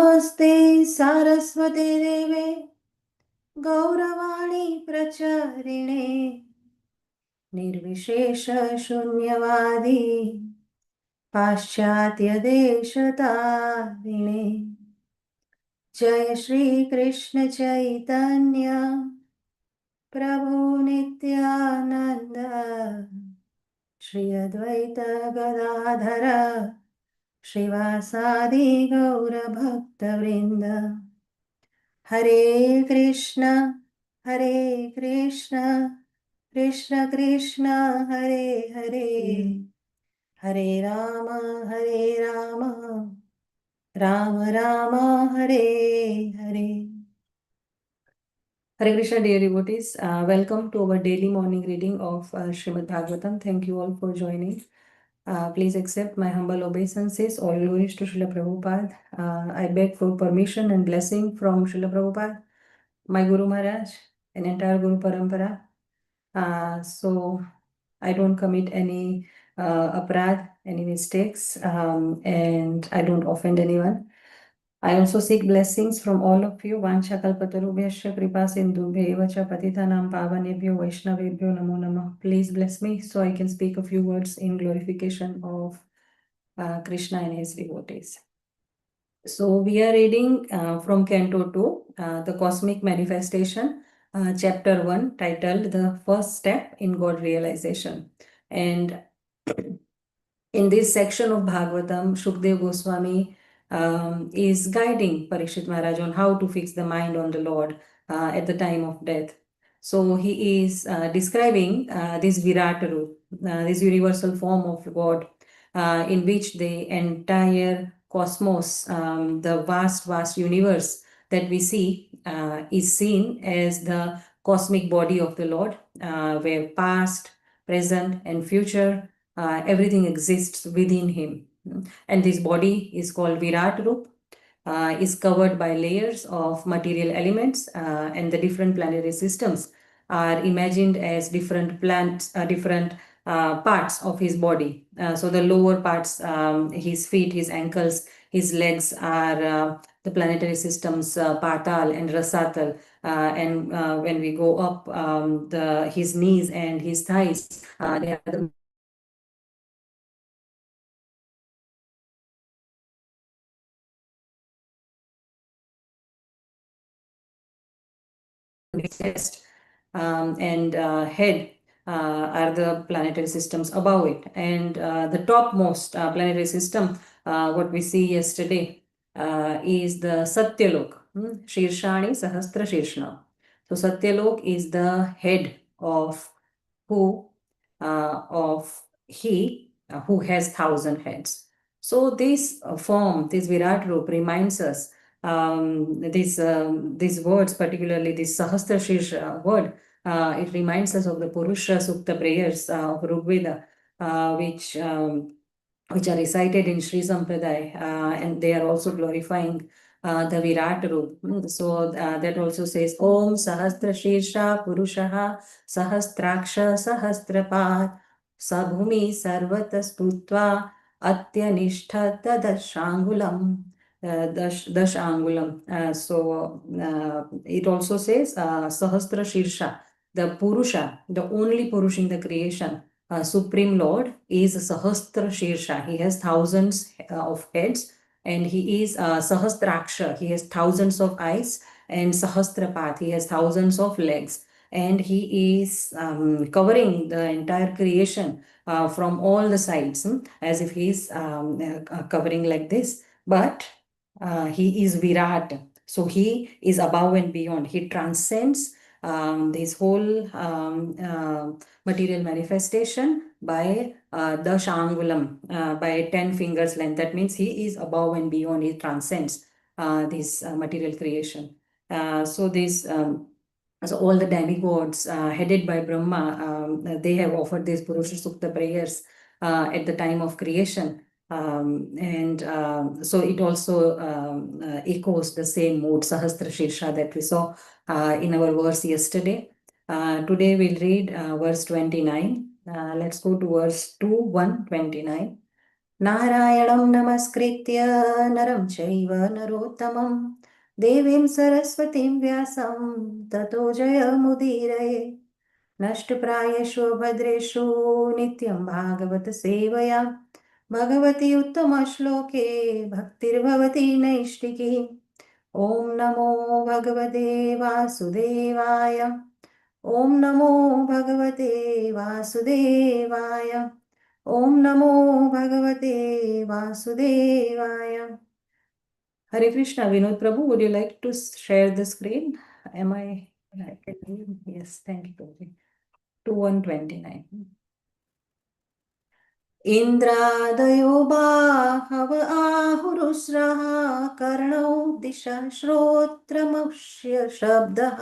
नमस्ते सारस्वते देवे गौरवाणी प्रचारिणे निर्विशेष शून्यवादी पाश्चात्य देशतारिणे जय श्री कृष्ण चैतन्य प्रभु नित्यानंद श्री अद्वैत गदाधर श्रीवासादि गौर भक्तवृंद हरे Krishna Krishna Krishna Hare Hare Hare Ram Ram Ram Hare Hare. Hare Krishna, dear devotees. Welcome to our daily morning reading of Srimad Bhagavatam. Thank you all for joining. Please accept my humble obeisances. All glories to Srila Prabhupada. I beg for permission and blessing from Srila Prabhupada, my Guru Maharaj, and entire Guru Parampara. So I don't commit any aparadh, any mistakes, and I don't offend anyone. I also seek blessings from all of you. Vancha kalpatarubhyasya kripa sindhubheva cha patitanam pavanebhyo vaishnavebhyo namo namah. Please bless me so I can speak a few words in glorification of Krishna and his devotees. So we are reading from Canto 2, the Cosmic Manifestation, Chapter 1, titled The First Step in God Realization. And in this section of Bhagavatam, Shukdev Goswami is guiding Parikshit Maharaj on how to fix the mind on the Lord at the time of death. So he is describing this Virat Roop, this universal form of God, in which the entire cosmos, the vast universe that we see is seen as the cosmic body of the Lord, where past, present, and future, everything exists within him. And this body is called Virat Roop, is covered by layers of material elements, and the different planetary systems are imagined as different parts of his body. So the lower parts, his feet, his ankles, his legs are the planetary systems Patal and Rasatal. And when we go up, his knees and his thighs, they are the chest and head are the planetary systems above it. And the topmost planetary system, what we see yesterday, is the Satyalok, Shirshani Sahasra Shirshna. So Satyalok is the head of he who has 1,000 heads. So this form, this Virat Roop, reminds us these words, particularly this Sahasra Shirsha word, it reminds us of the Purusha Sukta prayers of Rigveda, which are recited in Sri Sampradaya, and they are also glorifying the Virat Roop. So that also says, Om Sahasra Shirsha Purushaha Sahastraksha Sahastrapat Sabhumi Sarvata Sputva Atyanishta Dashangulam. Dash Angulam. So it also says Sahasra Shirsha, the Purusha, the only Purusha in the creation, Supreme Lord, is Sahasra Shirsha. He has thousands of heads, and he is Sahastraksha. He has thousands of eyes, and Sahasrapat, he has thousands of legs, and he is covering the entire creation from all the sides, as if he is covering like this. But he is Virat. So he is above and beyond. He transcends this whole material manifestation by Dashangulam, by 10 fingers length. That means he is above and beyond. He transcends this material creation. So all the demigods headed by Brahma, they have offered these Purusha Sukta prayers at the time of creation. So it also echoes the same mood, Sahasra Shirsha, that we saw in our verse yesterday. Today we'll read verse 29. Let's go to verse 2, 1, 29. नारायणं नमस्कृत्य नरं चैव नरोत्तमं देवीं सरस्वतीं व्यासं ततो जयमुदीरये नष्टप्रायेषु भद्रेषु नित्यं भागवत सेवया भगवती उत्तमश्लोके भक्तिर्भवति नैष्टिकी ॐ नमो भगवते वासुदेवाय ॐ नमो भगवते वासुदेवाय ॐ नमो भगवते वासुदेवाय Hare Krishna. Vinod Prabhu, would you like to share the screen? Am I Yes, thank you, Prabhu. 2129. इन्द्रादयो बाहव आहुरुस्रः कर्णौ दिशा श्रोत्रमस्य शब्दः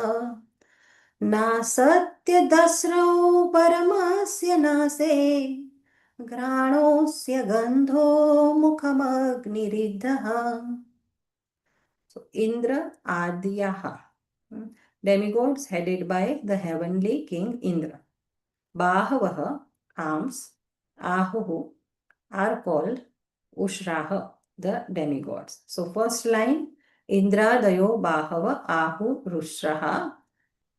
नासत्यदस्रौ परमस्य नासे घ्राणोऽस्य गन्धो मुखमग्निरिद्धः. So Indra Adyaha, demigods headed by the heavenly king Indra. Bahavaha, arms, Ahuhu are called Ushraha, the demigods. So first line, Indra Dayo Bahava Ahu Rushraha.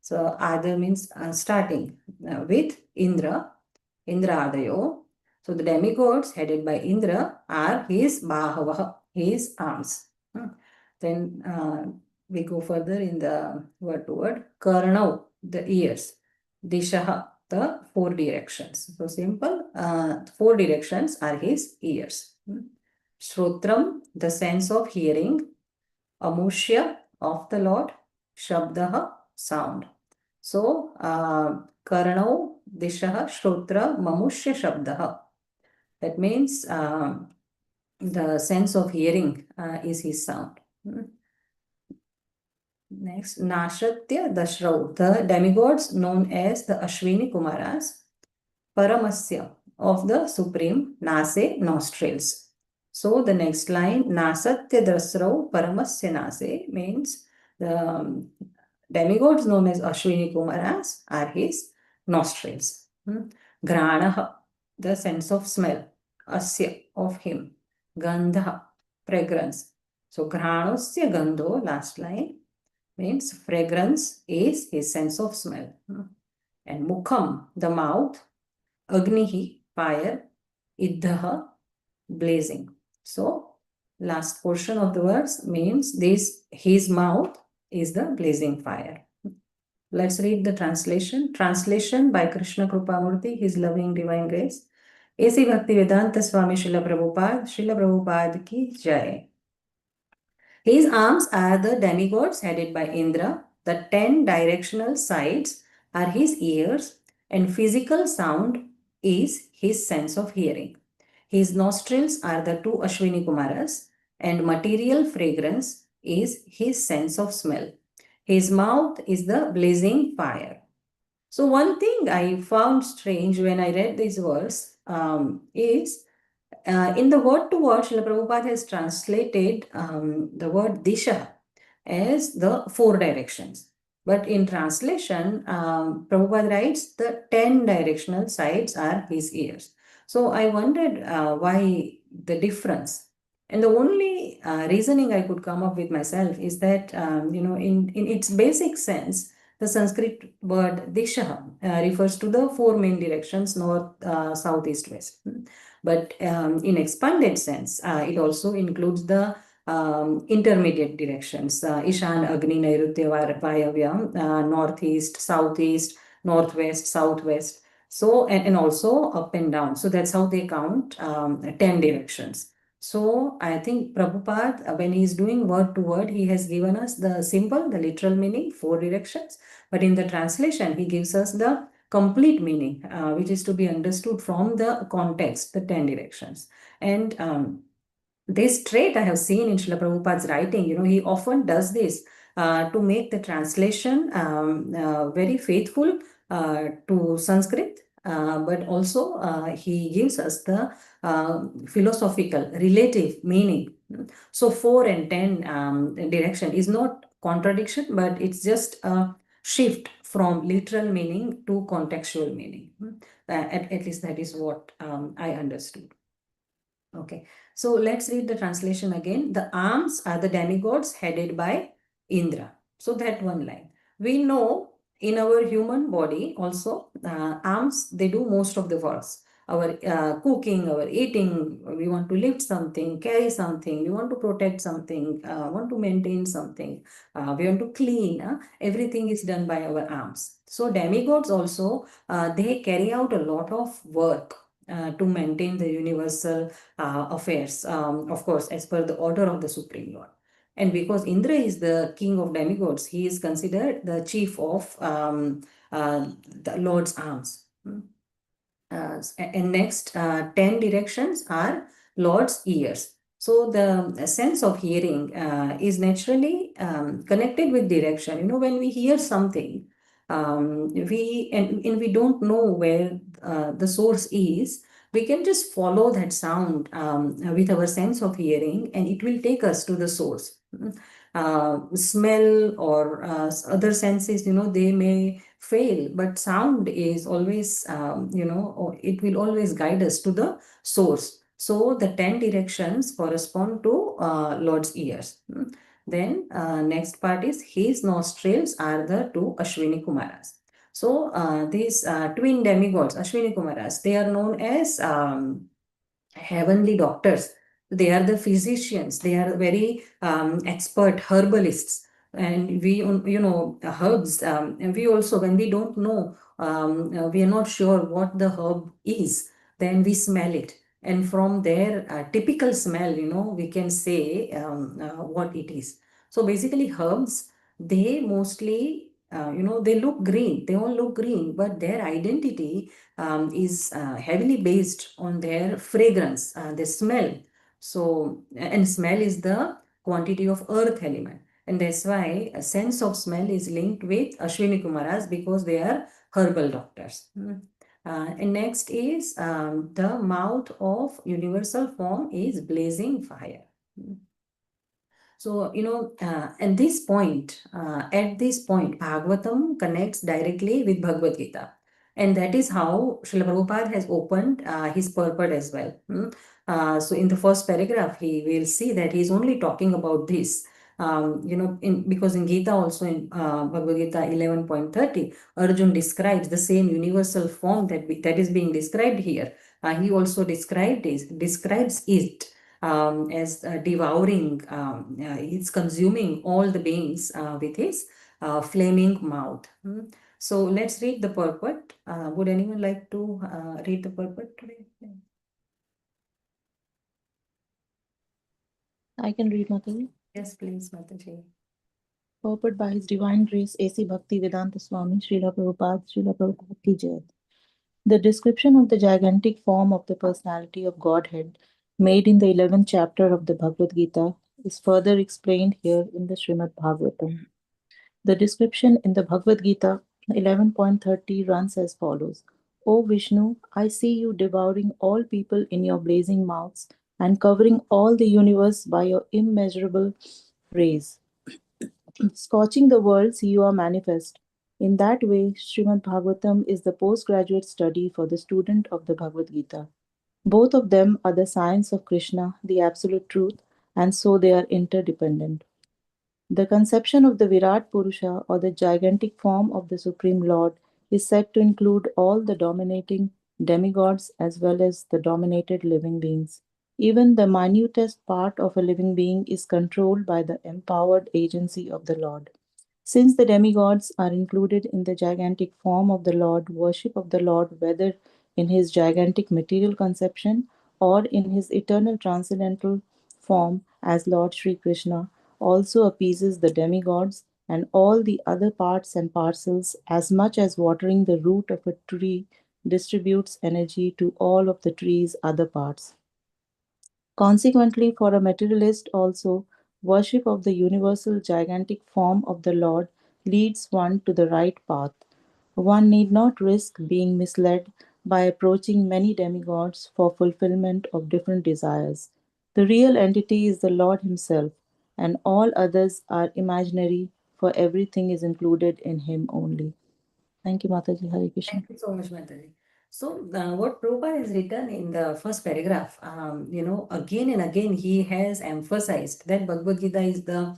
So Ada means starting with Indra, Indradayo. So the demigods headed by Indra are his Bahavaha, his arms. Then we go further in the word to word. Karnau, the ears. Dishaha, the four directions. So simple, four directions are his ears. Shrotram, the sense of hearing. Amushya, of the Lord. Shabdaha, sound. So, Karnau, Dishaha, Shrotra, Mamushya, Shabdaha. That means the sense of hearing is his sound. Next, Nashatya Dashrau, the demigods known as the Ashwini Kumaras, Paramasya, of the Supreme, Nase, nostrils. So the next line, Nasatya Dashrau, Paramasya Nase, means the demigods known as Ashwini Kumaras are his nostrils. Granaha, the sense of smell, Asya, of him, Gandha, fragrance. So Granasya Gandho, last line, means fragrance is his sense of smell. And Mukham, the mouth, Agnihi, fire, Iddhaha, blazing. So last portion of the words means his mouth is the blazing fire. Let's read the translation. Translation by Krishna Krupamurti, His Loving Divine Grace. A.C. Bhaktivedanta Swami Srila Prabhupada ki jai. His arms are the demigods headed by Indra. The 10 directional sides are his ears, and physical sound is his sense of hearing. His nostrils are the 2 Ashwini Kumaras, and material fragrance is his sense of smell. His mouth is the blazing fire. So one thing I found strange when I read these words is in the word to word, Srila Prabhupada has translated the word Disha as the 4 directions. But in translation, Prabhupada writes the 10 directional sides are his ears. So I wondered why the difference. And the only reasoning I could come up with myself is that, in its basic sense, the Sanskrit word Disha refers to the 4 main directions, north, south, east, west. But in expanded sense, it also includes the intermediate directions, Ishan, Agni, Nairutya, Vayavya, northeast, southeast, northwest, southwest. So, and also up and down. So that's how they count 10 directions. So I think Prabhupada, when he is doing word to word, he has given us the simple, the literal meaning, 4 directions. But in the translation, he gives us the complete meaning, which is to be understood from the context, the 10 directions. And this trait I have seen in Srila Prabhupada's writing, he often does this to make the translation very faithful to Sanskrit, but also he gives us the philosophical, relative meaning. So 4 and 10 direction is not contradiction, but it's just a shift from literal meaning to contextual meaning. At least that is what I understood. Okay, so let's read the translation again. The arms are the demigods headed by Indra. So that one line. We know in our human body also, arms, they do most of the works. Our cooking, our eating, we want to lift something, carry something, we want to protect something, want to maintain something, we want to clean. Everything is done by our arms. So demigods also, they carry out a lot of work to maintain the universal affairs, of course, as per the order of the Supreme Lord. And because Indra is the king of demigods, he is considered the chief of the Lord's arms. And next, 10 directions are Lord's ears. So the sense of hearing is naturally connected with direction. You know, when we hear something, and we don't know where the source is, we can just follow that sound with our sense of hearing, and it will take us to the source. Smell or other senses, you know, they may fail, but sound is always, it will always guide us to the source. So the 10 directions correspond to Lord's ears. Then next part is his nostrils are the two Ashwini Kumaras. So these twin demigods, Ashwini Kumaras, they are known as heavenly doctors. They are the physicians. They are very expert herbalists. And we, herbs, and we also, when we don't know, we are not sure what the herb is, then we smell it. And from their typical smell, we can say what it is. So basically, herbs, they mostly, they look green. They all look green, but their identity is heavily based on their fragrance, their smell. So, and smell is the quantity of earth element. And that's why a sense of smell is linked with Ashwini Kumaras because they are herbal doctors. And next is the mouth of universal form is blazing fire. So, at this point, Bhagavatam connects directly with Bhagavad Gita. And that is how Srila Prabhupada has opened his purport as well. So, in the first paragraph, he will see that he is only talking about this. Because in Gita also, in Bhagavad Gita 11.30, Arjun describes the same universal form that is being described here. He also describes it as devouring, he's consuming all the beings with his flaming mouth. So let's read the purport. Would anyone like to read the purport today? I can read, Mataji. Yes, please, Mataji. Purport by His Divine Grace A.C. Bhakti Vedanta Swami Srila Prabhupada Ki Jai. The description of the gigantic form of the personality of Godhead made in the 11th chapter of the Bhagavad Gita is further explained here in the Srimad Bhagavatam. The description in the Bhagavad Gita 11.30 runs as follows. O Vishnu, I see you devouring all people in your blazing mouths and covering all the universe by your immeasurable rays. Scorching the worlds, you are manifest. In that way, Srimad Bhagavatam is the postgraduate study for the student of the Bhagavad Gita. Both of them are the science of Krishna, the absolute truth, and so they are interdependent. The conception of the Virat Purusha or the gigantic form of the Supreme Lord is said to include all the dominating demigods as well as the dominated living beings. Even the minutest part of a living being is controlled by the empowered agency of the Lord. Since the demigods are included in the gigantic form of the Lord, worship of the Lord, whether in his gigantic material conception or in his eternal transcendental form as Lord Sri Krishna, also appeases the demigods and all the other parts and parcels as much as watering the root of a tree distributes energy to all of the tree's other parts. Consequently, for a materialist also, worship of the universal gigantic form of the Lord leads one to the right path. One need not risk being misled by approaching many demigods for fulfillment of different desires. The real entity is the Lord Himself, and all others are imaginary, for everything is included in Him only. Thank you, Mataji. Hare Krishna. Thank you so much, Mataji. So what Prabhupada has written in the first paragraph, again and again he has emphasized that Bhagavad Gita is the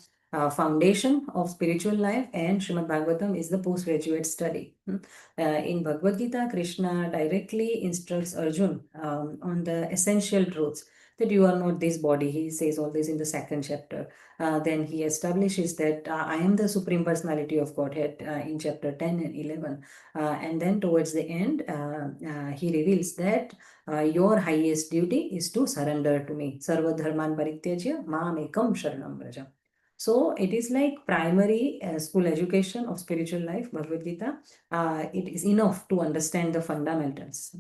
foundation of spiritual life and Srimad Bhagavatam is the postgraduate study. In Bhagavad Gita, Krishna directly instructs Arjun on the essential truths that you are not this body. He says all this in the second chapter. Then he establishes that I am the Supreme Personality of Godhead in chapter 10 and 11. And then towards the end, he reveals that your highest duty is to surrender to me. Sarva dharman parityajya mam ekam sharanam vraja. So it is like primary school education of spiritual life, Bhagavad Gita. It is enough to understand the fundamentals.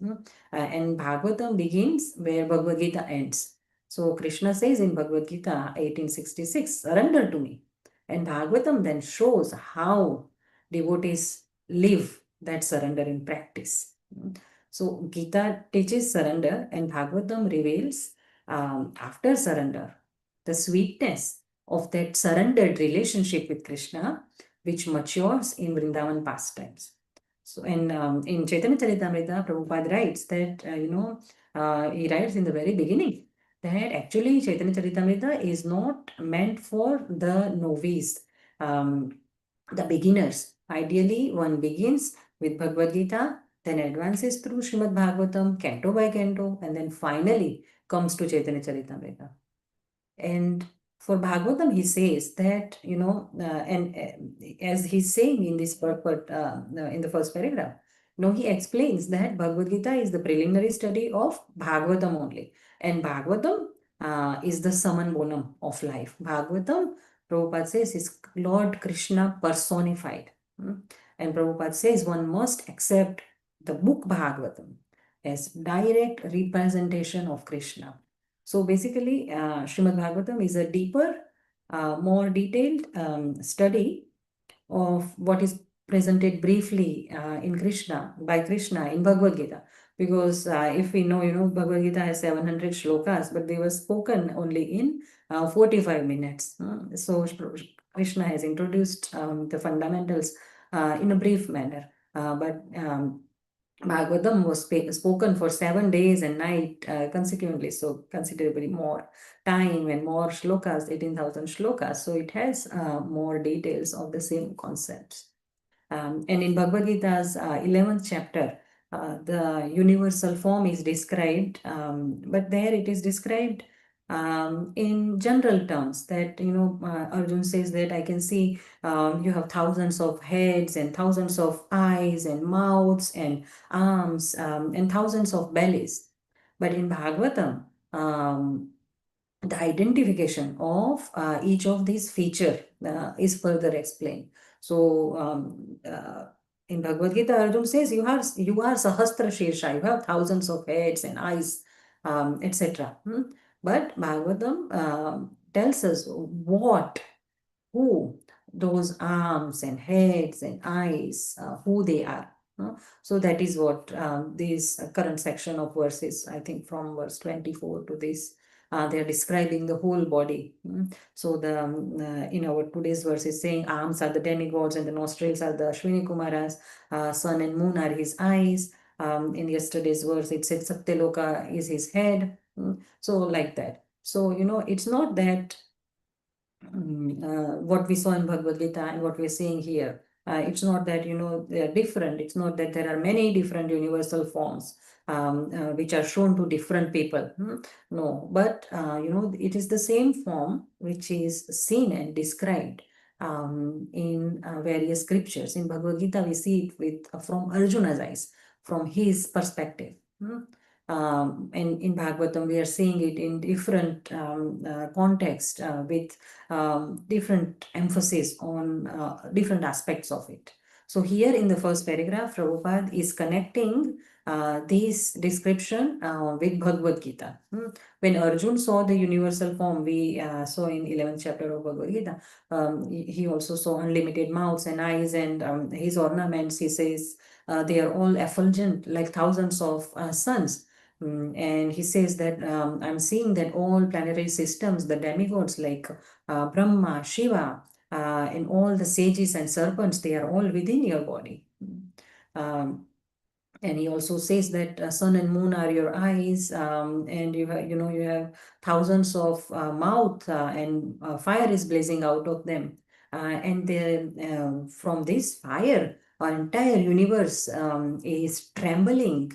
And Bhagavatam begins where Bhagavad Gita ends. So Krishna says in Bhagavad Gita 1866, surrender to me. And Bhagavatam then shows how devotees live that surrender in practice. So Gita teaches surrender and Bhagavatam reveals after surrender the sweetness of that surrendered relationship with Krishna, which matures in Vrindavan pastimes. So, in Chaitanya Charitamrita, Prabhupada writes that, he writes in the very beginning that actually Chaitanya Charitamrita is not meant for the novice, the beginners. Ideally, one begins with Bhagavad Gita, then advances through Srimad Bhagavatam, canto by canto, and then finally comes to Chaitanya Charitamrita. And for Bhagavatam, he says that, as he's saying in this purport, in the first paragraph, he explains that Bhagavad Gita is the preliminary study of Bhagavatam only. And Bhagavatam is the summum bonum of life. Bhagavatam, Prabhupada says, is Lord Krishna personified. And Prabhupada says one must accept the book Bhagavatam as direct representation of Krishna. So basically, Srimad Bhagavatam is a deeper, more detailed study of what is presented briefly by Krishna in Bhagavad Gita. Because if we know, Bhagavad Gita has 700 shlokas, but they were spoken only in 45 minutes. So Krishna has introduced the fundamentals in a brief manner. But Bhagavatam was spoken for 7 days and night consecutively, so considerably more time and more shlokas, 18,000 shlokas. So it has more details of the same concepts. And in Bhagavad Gita's 11th chapter, the universal form is described, but there it is described in general terms that, Arjun says that I can see you have thousands of heads and thousands of eyes and mouths and arms and thousands of bellies. But in Bhagavatam, the identification of each of these feature is further explained. So in Bhagavad Gita, Arjun says you are Sahasra Shirsha, you have thousands of heads and eyes, etc. But Bhagavatam tells us who those arms and heads and eyes, who they are. So that is what this current section of verses, I think from verse 24 to this, they are describing the whole body. So in our today's verse is saying arms are the demigods and the nostrils are the Ashwini Kumaras, sun and moon are his eyes. In yesterday's verse, it said Satyaloka is his head. So like that. So, it's not that what we saw in Bhagavad Gita and what we're seeing here. It's not that, they are different. It's not that there are many different universal forms which are shown to different people. No, but, it is the same form which is seen and described in various scriptures. In Bhagavad Gita, we see it from Arjuna's eyes, from his perspective. And in Bhagavatam, we are seeing it in different context with different emphasis on different aspects of it. So here in the first paragraph, Prabhupada is connecting this description with Bhagavad Gita. When Arjun saw the universal form, we saw in 11th chapter of Bhagavad Gita, he also saw unlimited mouths and eyes and his ornaments, he says, they are all effulgent like thousands of suns. And he says that I'm seeing that all planetary systems, the demigods like Brahma, Shiva, and all the sages and serpents, they are all within your body. And he also says that sun and moon are your eyes, and you have, you have thousands of mouth, and fire is blazing out of them. And from this fire, our entire universe is trembling,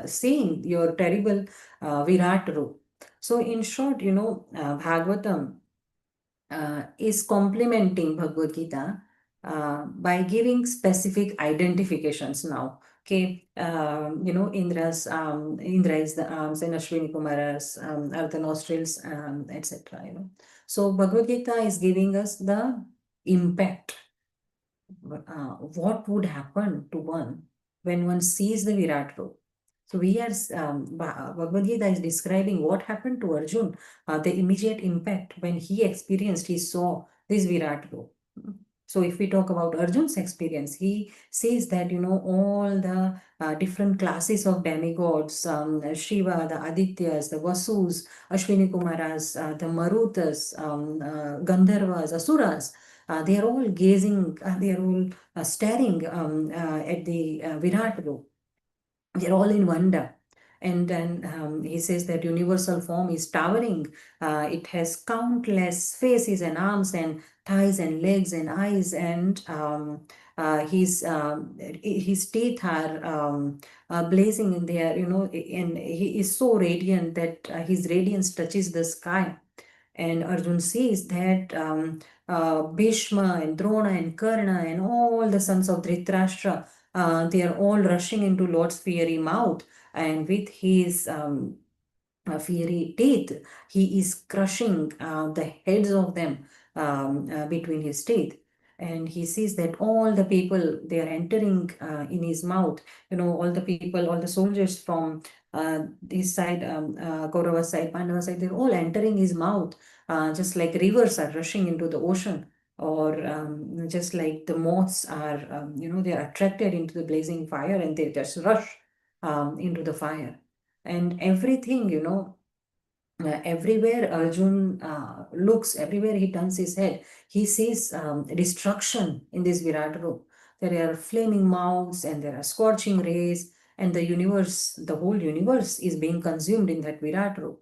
seeing your terrible Virat Rup. So in short, Bhagavatam is complementing Bhagavad Gita by giving specific identifications now. Okay, Indra is the arms, and Ashwini Kumaras are the nostrils, etc. So Bhagavad Gita is giving us the impact. What would happen to one when one sees the Virat Rup? So Bhagavad Gita is describing what happened to Arjun, the immediate impact when he saw this Virat Rup. So if we talk about Arjun's experience, he says that, all the different classes of demigods, Shiva, the Adityas, the Vasus, Ashwini Kumaras, the Marutas, Gandharvas, Asuras, they are all gazing, they are all staring at the Virat Rup. They're all in wonder. And then he says that universal form is towering. It has countless faces and arms and thighs and legs and eyes, and his teeth are blazing in there, and he is so radiant that his radiance touches the sky. And Arjun says that Bhishma and Drona and Karna and all the sons of Dhritarashtra, they are all rushing into Lord's fiery mouth, and with his fiery teeth, he is crushing the heads of them between his teeth. And he sees that all the people, they are entering in his mouth, all the people, all the soldiers from his side, Kaurava side, Pandava side, they're all entering his mouth, just like rivers are rushing into the ocean, or just like the moths are, they are attracted into the blazing fire and they just rush into the fire. And everything, everywhere Arjun looks, everywhere he turns his head, he sees destruction in this Virat Rup. There are flaming mouths and there are scorching rays, and the whole universe is being consumed in that Virat Rup.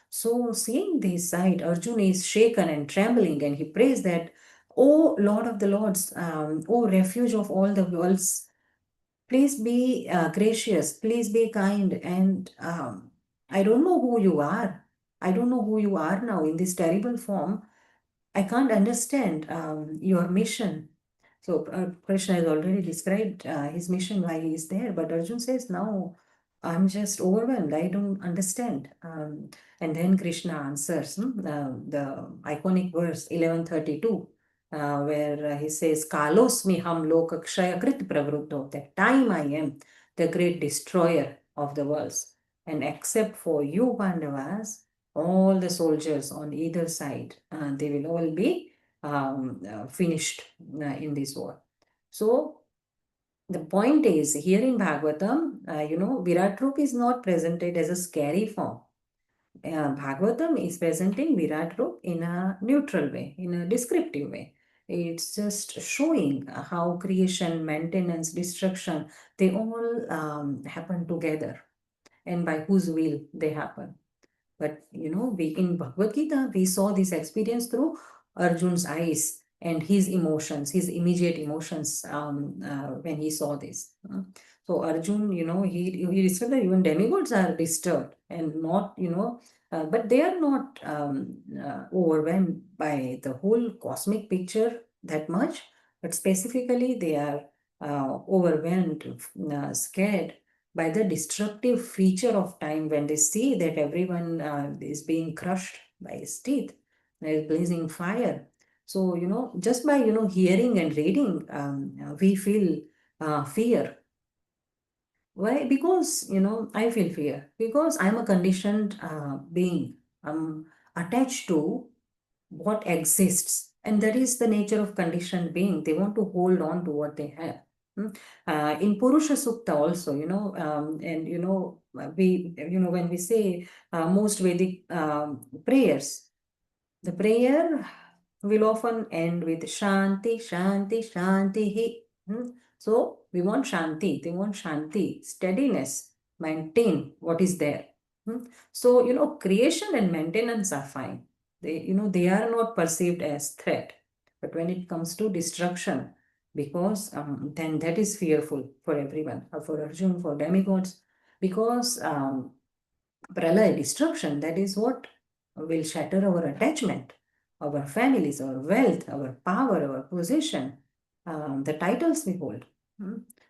So, seeing this sight, Arjun is shaken and trembling, and he prays that, O Lord of the Lords, O refuge of all the worlds, please be gracious, please be kind, and I don't know who you are. I don't know who you are now in this terrible form. I can't understand your mission. So Krishna has already described his mission, why he is there, but Arjun says, now I'm just overwhelmed. I don't understand. And then Krishna answers the iconic verse 1132, where he says, Kalosmi ham lokakshaya krit pravruddho, that time I am the great destroyer of the worlds. And except for you, Pandavas, all the soldiers on either side, they will all be finished in this war. So the point is, here in Bhagavatam, Virat Rup is not presented as a scary form. Bhagavatam is presenting Virat Rup in a neutral way, in a descriptive way. It's just showing how creation, maintenance, destruction, they all happen together, and by whose will they happen. But we in Bhagavad Gita, we saw this experience through Arjun's eyes and his emotions, his immediate emotions when he saw this. So Arjun, he described that even demigods are disturbed and not, but they are not overwhelmed by the whole cosmic picture that much. But specifically, they are overwhelmed, scared by the destructive feature of time when they see that everyone is being crushed by his teeth. There is blazing fire. So, just by, hearing and reading, we feel fear. Why? Because, I feel fear. Because I'm a conditioned being. I'm attached to what exists. And that is the nature of conditioned being. They want to hold on to what they have. In Purusha Sukta also, and when we say most Vedic prayers, the prayer will often end with Shanti, Shanti, Shanti. So We want shanti. They want shanti, steadiness, maintain what is there. So, creation and maintenance are fine. They are not perceived as threat. But when it comes to destruction, because then that is fearful for everyone, for Arjun, for demigods, because pralaya, destruction, that is what will shatter our attachment, our families, our wealth, our power, our position, the titles we hold.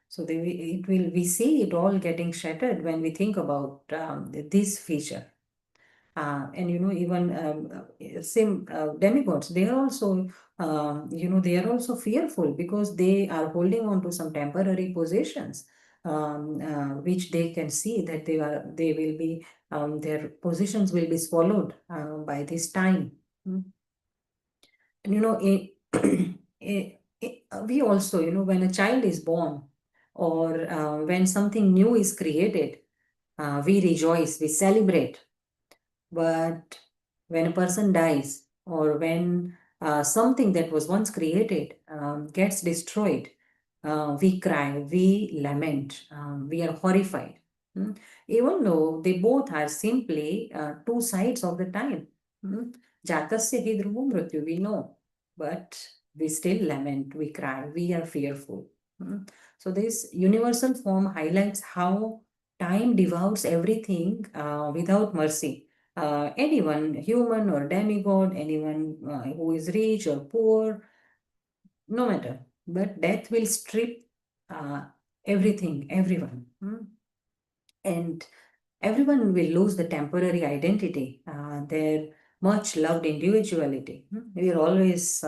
So we see it all getting shattered when we think about this feature. And even same demigods, they are also they are also fearful because they are holding on to some temporary positions, which they can see that they will be their positions will be swallowed by this time. And we also, when a child is born, or when something new is created, we rejoice, we celebrate. But when a person dies, or when something that was once created gets destroyed, we cry, we lament, we are horrified. Even though they both are simply two sides of the time. Jatasya hi dhruvam mrityu, we know, but we still lament, we cry, we are fearful. So this universal form highlights how time devours everything without mercy. Anyone, human or demigod, anyone who is rich or poor, no matter. But death will strip everything, everyone. And everyone will lose the temporary identity, their much loved individuality. We are always,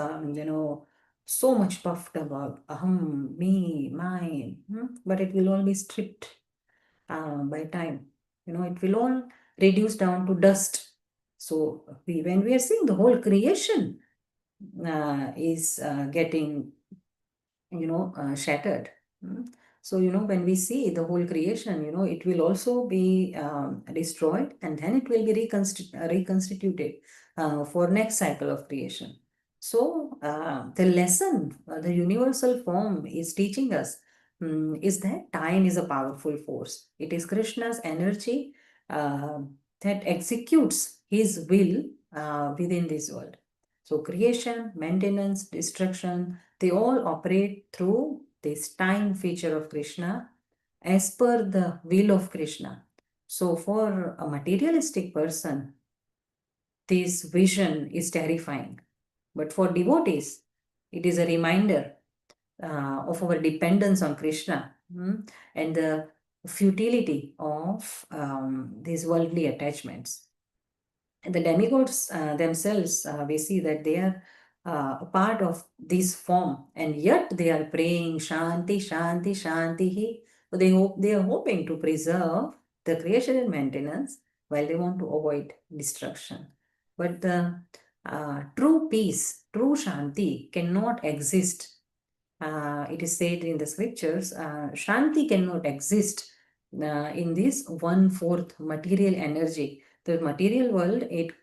so much puffed about aham, me, mine, but it will all be stripped by time. It will all reduce down to dust. So when we are seeing the whole creation is getting, shattered. So, when we see the whole creation, it will also be destroyed, and then it will be reconstituted for next cycle of creation. So the lesson, the universal form is teaching us is that time is a powerful force. It is Krishna's energy that executes his will within this world. So creation, maintenance, destruction, they all operate through this time feature of Krishna as per the will of Krishna. So for a materialistic person, this vision is terrifying. But for devotees, it is a reminder of our dependence on Krishna and the futility of these worldly attachments. And the demigods themselves, we see that they are a part of this form, and yet they are praying Shanti, Shanti, Shanti. So they are hoping to preserve the creation and maintenance while they want to avoid destruction. But the true peace, true Shanti cannot exist. It is said in the scriptures, Shanti cannot exist in this 1/4 material energy. The material world, it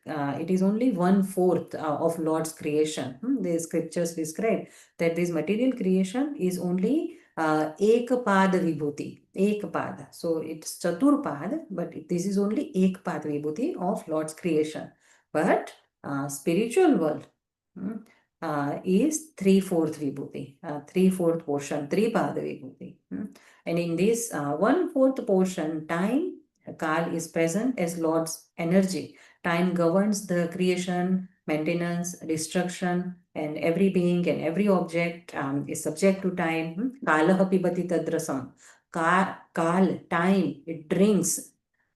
is only 1/4 of Lord's creation. The scriptures describe that this material creation is only ekpada vibhuti, ekpada. So it's chaturpad, but this is only ekpada vibhuti of Lord's creation. But spiritual world is 3/4 vibhuti, 3/4 portion, tripada vibhuti. And in this 1/4 portion, time, Kal is present as Lord's energy. Time governs the creation, maintenance, destruction, and every being and every object is subject to time. Kalaha pibati tadrasam. Kal, time, it drinks,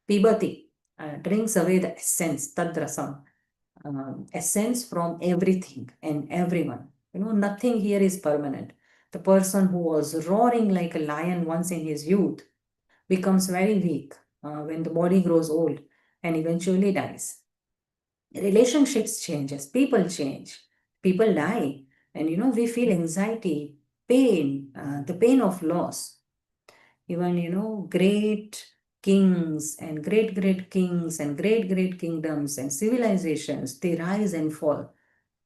pibati, drinks away the essence, tadrasam, essence from everything and everyone. Nothing here is permanent. The person who was roaring like a lion once in his youth becomes very weak when the body grows old and eventually dies. Relationships changes, people change, people die, and we feel anxiety, pain, the pain of loss. Even great kings and great kings and great kingdoms and civilizations, they rise and fall.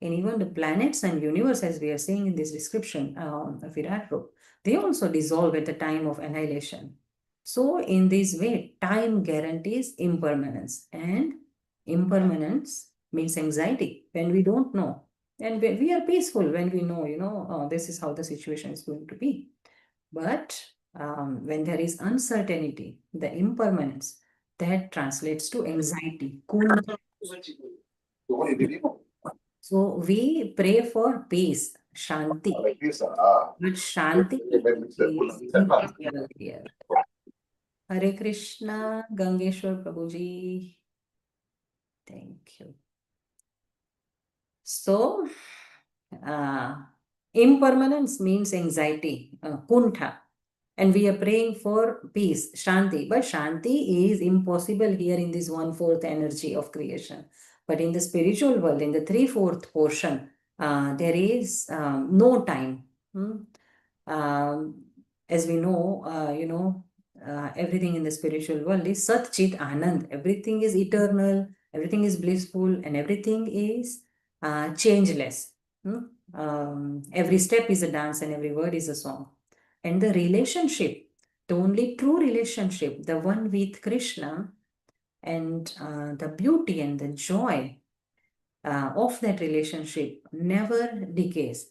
And even the planets and universe, as we are seeing in this description of Virat Rup, they also dissolve at the time of annihilation. So in this way, time guarantees impermanence, and impermanence means anxiety when we don't know. And we are peaceful when we know, this is how the situation is going to be. But when there is uncertainty, the impermanence, that translates to anxiety. So we pray for peace, Shanti. But Shanti is impossible here. Hare Krishna, Gangeshwar Prabhuji. Thank you. So, impermanence means anxiety, kuntha. And we are praying for peace, Shanti. But Shanti is impossible here in this 1/4 energy of creation. But in the spiritual world, in the 3/4 portion, there is no time. As we know, everything in the spiritual world is Sat Chit Anand. Everything is eternal, everything is blissful, and everything is changeless. Every step is a dance and every word is a song. And the relationship, the only true relationship, the one with Krishna, and the beauty and the joy of that relationship never decays.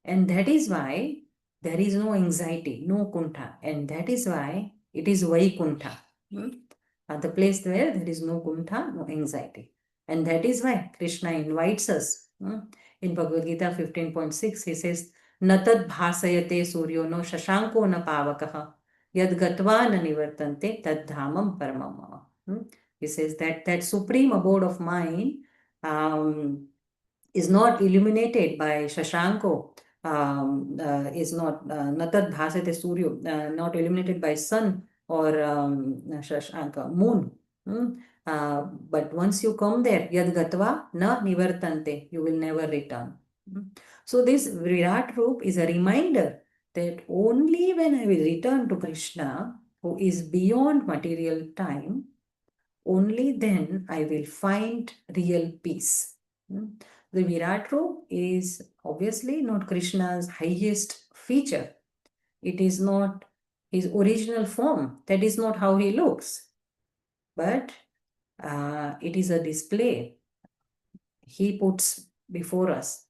And that is why there is no anxiety, no kuntha. And that is why it is Vaikuntha. The place where there is no kuntha, no anxiety. And that is why Krishna invites us. In Bhagavad Gita 15.6, he says, Natad bhasayate suryo no shashanko na pavakaha yad gatva na nivartante tad dhamam paramam. He says that supreme abode of mine is not illuminated by Shashanko, is not Natad Bhasate Suryo, not illuminated by sun or Shashanka, moon. But once you come there, Yad Gatva na Nivartante, you will never return. So this Virat Roop is a reminder that only when I will return to Krishna, who is beyond material time, only then I will find real peace. The Virat Roop is obviously not Krishna's highest feature. It is not his original form. That is not how he looks. But it is a display he puts before us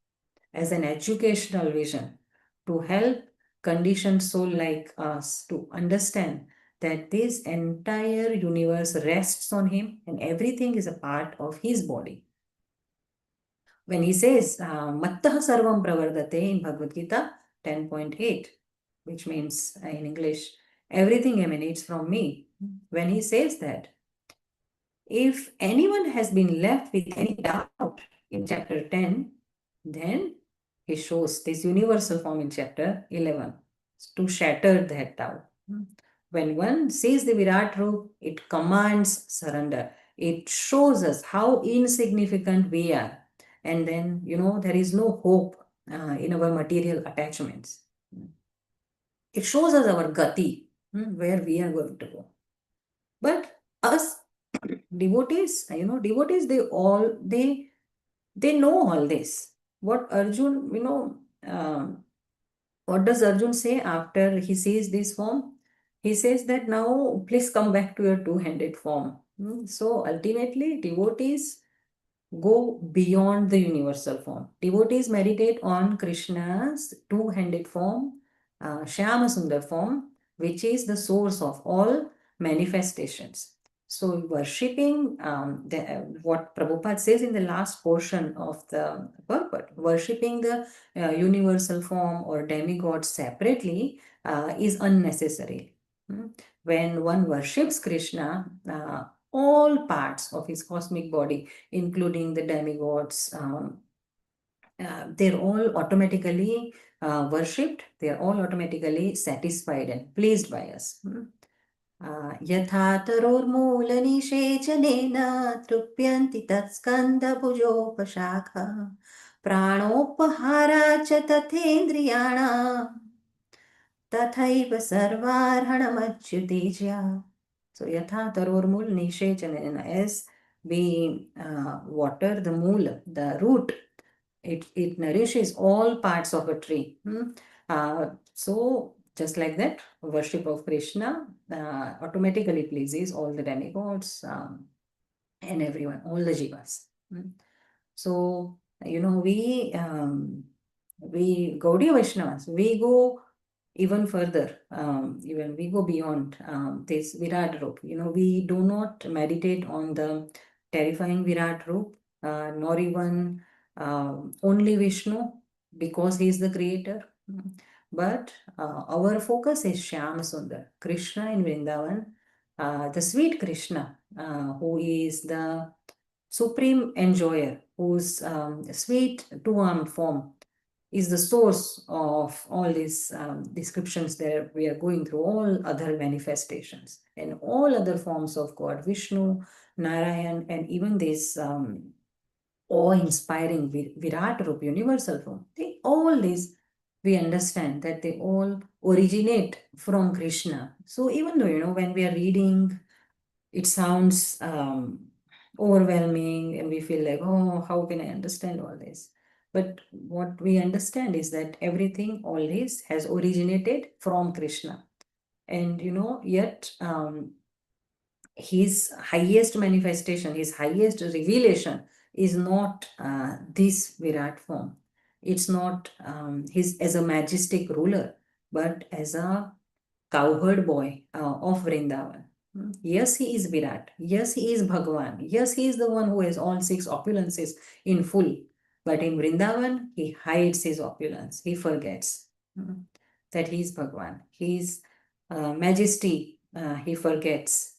as an educational vision to help conditioned soul like us to understand that this entire universe rests on him and everything is a part of his body. When he says, Mattah Sarvam Pravardate in Bhagavad Gita 10.8, which means in English, everything emanates from me. When he says that, if anyone has been left with any doubt in chapter 10, then he shows this universal form in chapter 11 to shatter that doubt. When one sees the Virat Roop, it commands surrender. It shows us how insignificant we are. And then, there is no hope in our material attachments. It shows us our gati, where we are going to go. But us devotees, devotees, they know all this. What Arjun, what does Arjun say after he sees this form? He says that now please come back to your two-handed form. So ultimately, devotees go beyond the universal form. Devotees meditate on Krishna's two-handed form, Shyama Sundar form, which is the source of all manifestations. So worshipping what Prabhupada says in the last portion of the purport, worshipping the universal form or demigod separately is unnecessary. When one worships Krishna, all parts of his cosmic body, including the demigods, they're all automatically worshipped, they're all automatically satisfied and pleased by us. यथा तरोर्मूलनिषेचनेन तृप्यन्ति तत्स्कन्धभुजोपशाखा प्राणोपहारा च तथेन्द्रियाणां तथैव सर्वार्हणमच्युतेज्या. So yatha tarormul nishechanena, as we water the mool, the root, it nourishes all parts of a tree. So just like that, worship of Krishna automatically pleases all the demigods and everyone, all the jivas. So, we Gaudiya Vaishnavas, we go even further, even we go beyond this Virat Rup. We do not meditate on the terrifying Virat Rup, nor even only Vishnu, because he is the creator. But our focus is Shyam Sundar, Krishna in Vrindavan, the sweet Krishna, who is the supreme enjoyer, whose sweet two-armed form is the source of all these descriptions that we are going through, all other manifestations and all other forms of God, Vishnu, Narayan, and even this awe-inspiring Virat Rup, universal form. All these, we understand that they all originate from Krishna. So even though, when we are reading, it sounds overwhelming and we feel like, oh, how can I understand all this? But what we understand is that everything always has originated from Krishna. And yet his highest manifestation, his highest revelation is not this Virat form. It's not his as a majestic ruler, but as a cowherd boy of Vrindavan. Yes, he is Virat. Yes, he is Bhagavan. Yes, he is the one who has all six opulences in full. But in Vrindavan, he hides his opulence. He forgets that he is Bhagavan. His majesty, he forgets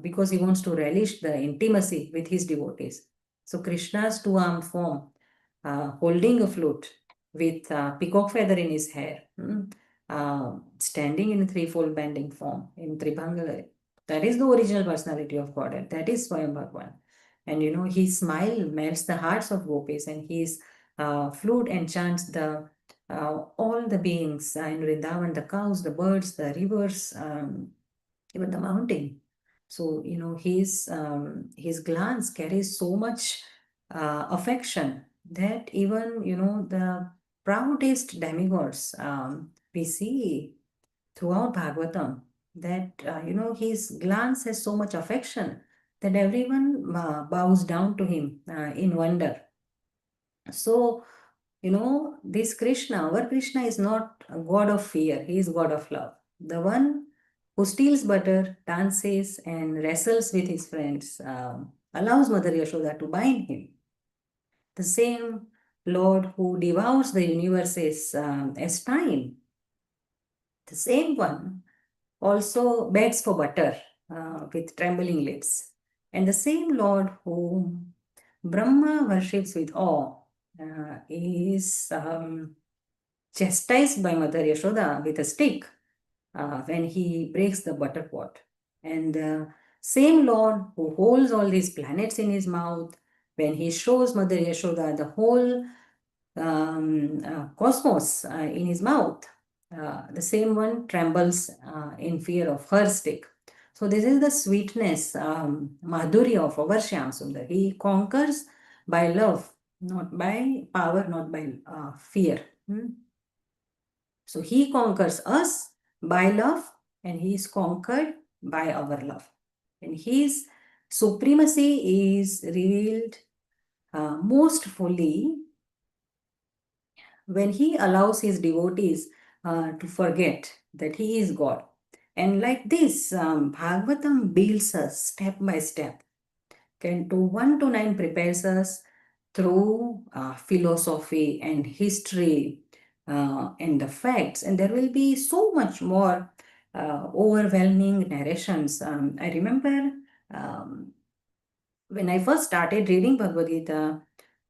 because he wants to relish the intimacy with his devotees. So Krishna's two-armed form, holding a flute with a peacock feather in his hair, standing in a threefold bending form in Tribhanga. That is the original personality of Godhead. That is Swayam Bhagavan. And his smile melts the hearts of gopis, and his flute enchants all the beings in Vrindavan, the cows, the birds, the rivers, even the mountain. So his glance carries so much affection that even the proudest demigods we see throughout Bhagavatam, that his glance has so much affection that everyone bows down to him in wonder. So this Krishna, our Krishna, is not a god of fear, he is god of love. The one who steals butter, dances, and wrestles with his friends, allows Mother Yashoda to bind him. The same Lord who devours the universes as time, the same one also begs for butter with trembling lips. And the same Lord whom Brahma worships with awe is chastised by Mother Yashoda with a stick when he breaks the butter pot. And the same Lord who holds all these planets in his mouth, when he shows Mother Yashoda the whole cosmos in his mouth, the same one trembles in fear of her stick. So this is the sweetness, madhurya of our Shyam Sundar. He conquers by love, not by power, not by fear. So he conquers us by love, and he is conquered by our love. And his supremacy is revealed most fully when he allows his devotees to forget that he is God. And like this, Bhagavatam builds us step by step. Canto 1 to 9 prepares us through philosophy and history and the facts, and there will be so much more overwhelming narrations. I remember when I first started reading Bhagavad Gita,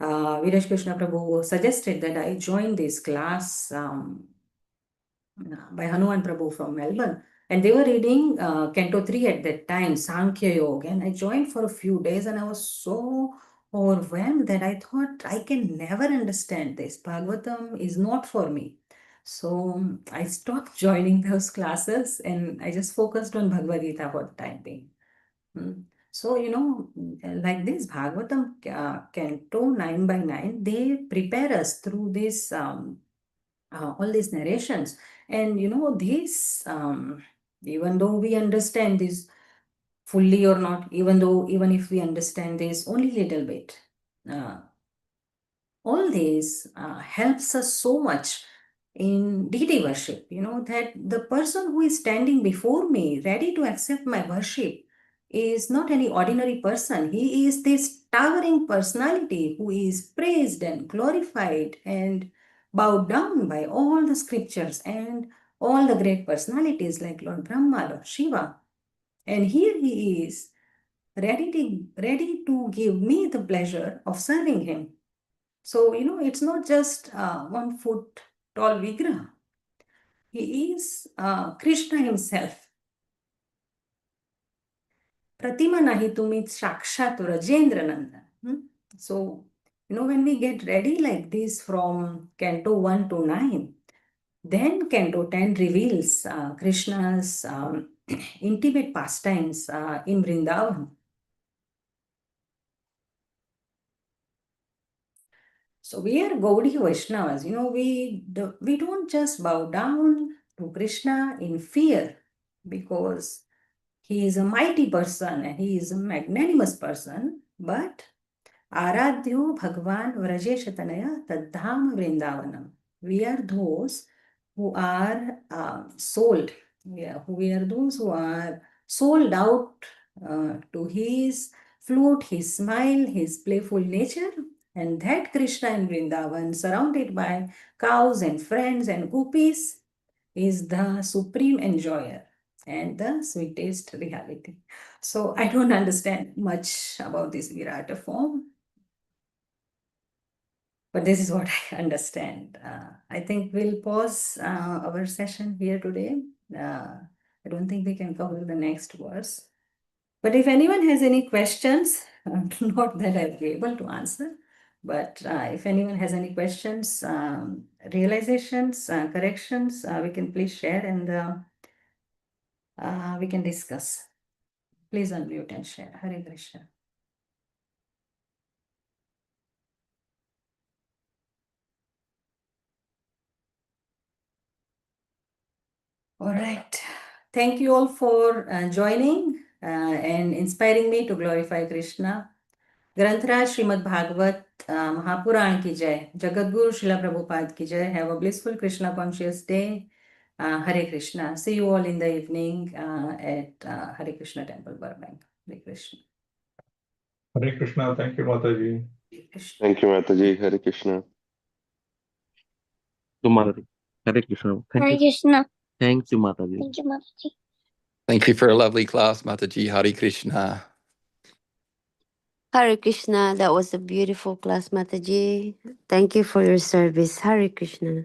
Viraj Krishna Prabhu suggested that I join this class by Hanuman Prabhu from Melbourne. And they were reading Canto 3 at that time, Sankhya Yoga. And I joined for a few days and I was so overwhelmed that I thought I can never understand this. Bhagavatam is not for me. So I stopped joining those classes and I just focused on Bhagavad Gita for the time being. So, like this Bhagavatam Canto 9 by 9, they prepare us through this all these narrations. And this, even though we understand this fully or not, even if we understand this only little bit, all this helps us so much in deity worship, that the person who is standing before me, ready to accept my worship, is not any ordinary person. He is this towering personality who is praised and glorified and bowed down by all the scriptures and all the great personalities like Lord Brahma, Lord Shiva. And here he is ready to give me the pleasure of serving him. So, it's not just 1 foot tall Vigraha. He is Krishna himself. Pratima nahi tumit shakshat Rajendra Nandan. So, when we get ready like this from Canto 1 to 9, then Canto 10 reveals Krishna's intimate pastimes in Vrindavan. So we are Gaudiya Vaishnavas. We don't just bow down to Krishna in fear because he is a mighty person and he is a magnanimous person, but Aradhyo Bhagwan Vrajeshatanaya Tadham Vrindavanam. We are those who are sold. We are those who are sold out to his flute, his smile, his playful nature. And that Krishna in Vrindavan, surrounded by cows and friends and gopis, is the supreme enjoyer and the sweetest reality. So I don't understand much about this Virata form, but this is what I understand. I think we'll pause our session here today. I don't think we can cover the next verse. But if anyone has any questions, not that I'll be able to answer, but if anyone has any questions, realizations, corrections, we can please share and we can discuss. Please unmute and share. Hare Krishna. All right. Thank you all for joining and inspiring me to glorify Krishna. Granthra Srimad Bhagavat Mahapuran ki jai. Jagadguru Srila Prabhupada ki jai. Have a blissful Krishna conscious day. Hare Krishna. See you all in the evening at Harekrishnatemple Hare Krishna. Hare Krishna. Thank you, Mataji. Hare Krishna. Thank you, Mataji. Hare Krishna. To Mataji. Hare Krishna. Hare Krishna. Thank you, Mataji. Thank you, Mataji. Thank you for a lovely class, Mataji. Hare Krishna. Hare Krishna, that was a beautiful class, Mataji. Thank you for your service. Hare Krishna.